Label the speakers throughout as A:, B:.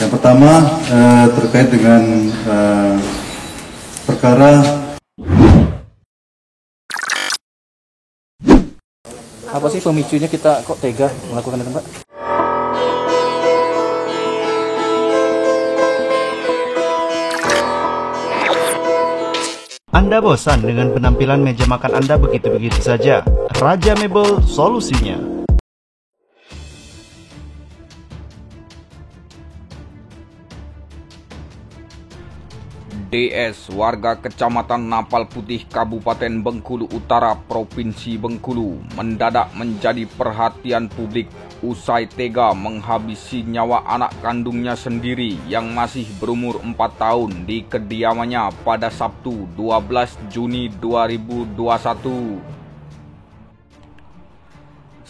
A: Yang pertama terkait dengan perkara
B: apa sih pemicunya kita kok tega melakukan itu, Mbak?
C: Anda bosan dengan penampilan meja makan Anda begitu-begitu saja? Raja Mebel solusinya.
D: DS, warga Kecamatan Napal Putih, Kabupaten Bengkulu Utara, Provinsi Bengkulu, mendadak menjadi perhatian publik usai tega menghabisi nyawa anak kandungnya sendiri yang masih berumur 4 tahun di kediamannya pada Sabtu 12 Juni 2021.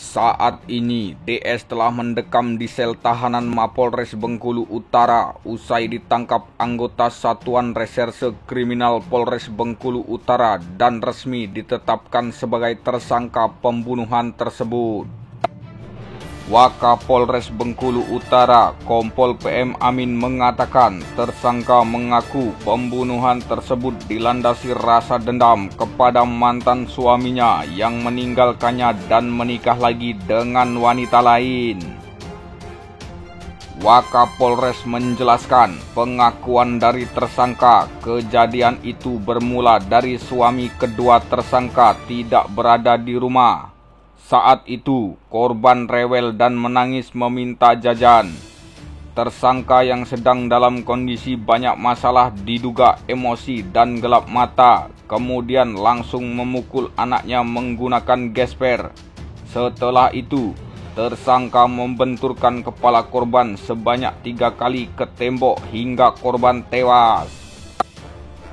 D: Saat ini, DS telah mendekam di sel tahanan Mapolres Bengkulu Utara usai ditangkap anggota Satuan Reserse Kriminal Polres Bengkulu Utara dan resmi ditetapkan sebagai tersangka pembunuhan tersebut. Wakapolres Bengkulu Utara, Kompol PM Amin mengatakan tersangka mengaku pembunuhan tersebut dilandasi rasa dendam kepada mantan suaminya yang meninggalkannya dan menikah lagi dengan wanita lain. Wakapolres menjelaskan pengakuan dari tersangka, kejadian itu bermula dari suami kedua tersangka tidak berada di rumah. Saat itu, korban rewel dan menangis meminta jajan. Tersangka yang sedang dalam kondisi banyak masalah diduga emosi dan gelap mata, kemudian langsung memukul anaknya menggunakan gesper. Setelah itu, tersangka membenturkan kepala korban sebanyak 3 kali ke tembok hingga korban tewas.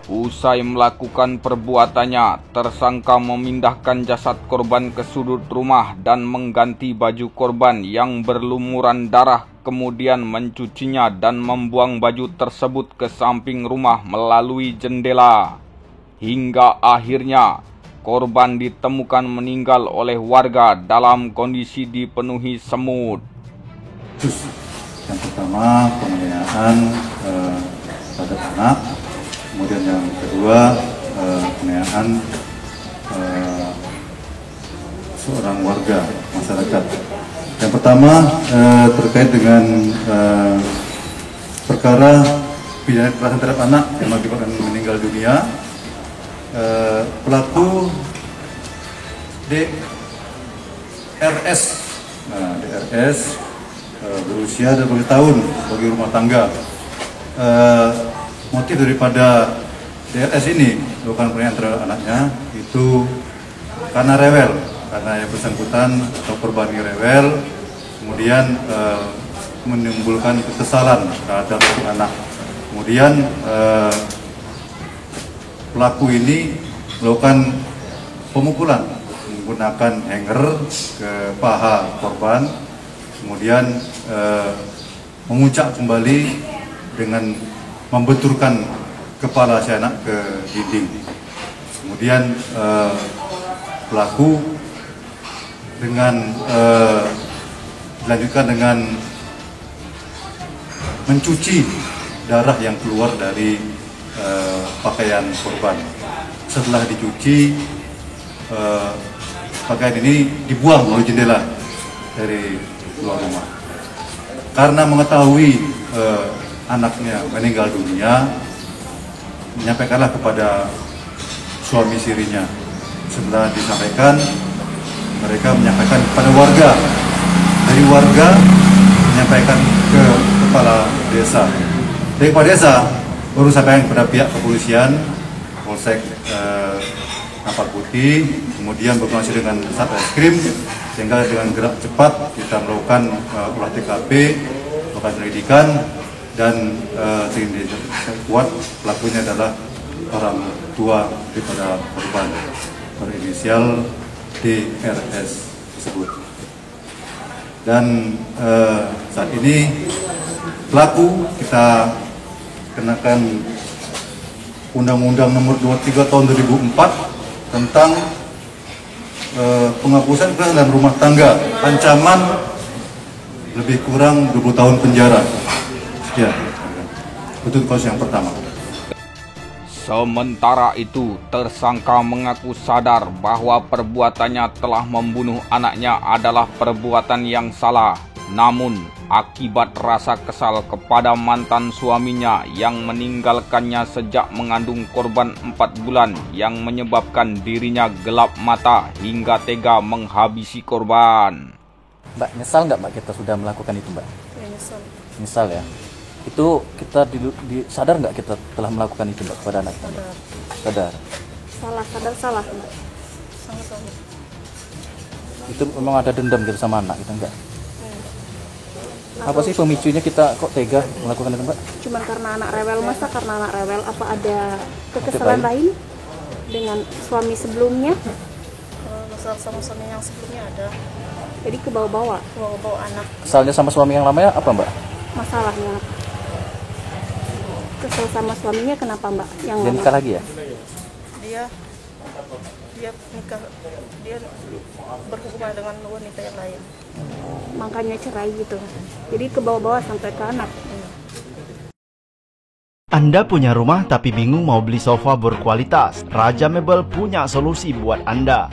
D: Usai melakukan perbuatannya, tersangka memindahkan jasad korban ke sudut rumah dan mengganti baju korban yang berlumuran darah, kemudian mencucinya dan membuang baju tersebut ke samping rumah melalui jendela. Hingga akhirnya, korban ditemukan meninggal oleh warga dalam kondisi dipenuhi semut.
A: yang pertama penganiayaan terhadap anak. Kemudian yang kedua, penganiayaan seorang warga masyarakat. Yang pertama terkait dengan perkara pidana kekerasan terhadap anak yang mengakibatkan meninggal dunia. Pelaku DRS, DRS berusia 20 tahun sebagai rumah tangga. Motif daripada DRS ini melakukan penganiayaan terhadap anaknya itu karena rewel, karena yang bersangkutan atau korban rewel, kemudian menimbulkan kekesalan terhadap si anak. Kemudian pelaku ini melakukan pemukulan menggunakan hanger ke paha korban, kemudian memuncak kembali dengan membenturkan kepala si anak ke dinding. Kemudian pelaku dengan dilanjutkan dengan mencuci darah yang keluar dari pakaian korban. Setelah dicuci, pakaian ini dibuang melalui jendela dari luar rumah. Karena mengetahui anaknya meninggal dunia, menyampaikanlah kepada suami sirinya. Setelah disampaikan, mereka menyampaikan kepada warga. Dari warga menyampaikan ke kepala desa. Dari kepala desa baru sampaikan kepada pihak kepolisian, Polsek Napal Putih, kemudian berkoordinasi dengan Satreskrim, sehingga dengan gerak cepat kita melakukan olah TKP, melakukan penyelidikan, dan kuat pelakunya adalah orang tua daripada korban berinisial DRS tersebut. Dan saat ini pelaku kita kenakan Undang-Undang Nomor 23 Tahun 2004 tentang penghapusan kekerasan dalam rumah tangga, ancaman lebih kurang 20 tahun penjara. Ya, itu kasus yang pertama.
D: Sementara itu, tersangka mengaku sadar bahwa perbuatannya telah membunuh anaknya adalah perbuatan yang salah. Namun, akibat rasa kesal kepada mantan suaminya yang meninggalkannya sejak mengandung korban 4 bulan yang menyebabkan dirinya gelap mata hingga tega menghabisi korban.
B: Mbak, nyesal nggak Mbak kita sudah melakukan itu Mbak?
E: Ya, nyesel.
B: Nyesal ya. Itu kita sadar nggak kita telah melakukan itu Mbak kepada anak kita?
E: Sadar.
B: Sadar.
E: Sadar salah. Sangat-sangat.
B: Itu memang ada dendam gitu sama anak kita enggak? Apa sih pemicunya kita kok tega melakukan itu Mbak?
E: Cuman karena anak rewel, masa karena anak rewel? Apa ada kekesalan lain dengan suami sebelumnya?
F: Masalah sama suami yang sebelumnya ada.
E: Jadi ke bawah-bawah
F: Bawa anak.
B: Kesalnya sama suami yang lamanya apa Mbak?
E: masalahnya. Kesel sama suaminya kenapa Mbak? Yang
B: Dia nikah lagi ya?
F: Dia nikah, dia berhubungan dengan wanita yang lain.
E: makanya cerai gitu. Jadi ke bawah-bawah sampai ke anak.
C: Anda punya rumah tapi bingung mau beli sofa berkualitas? Raja Mebel punya solusi buat Anda.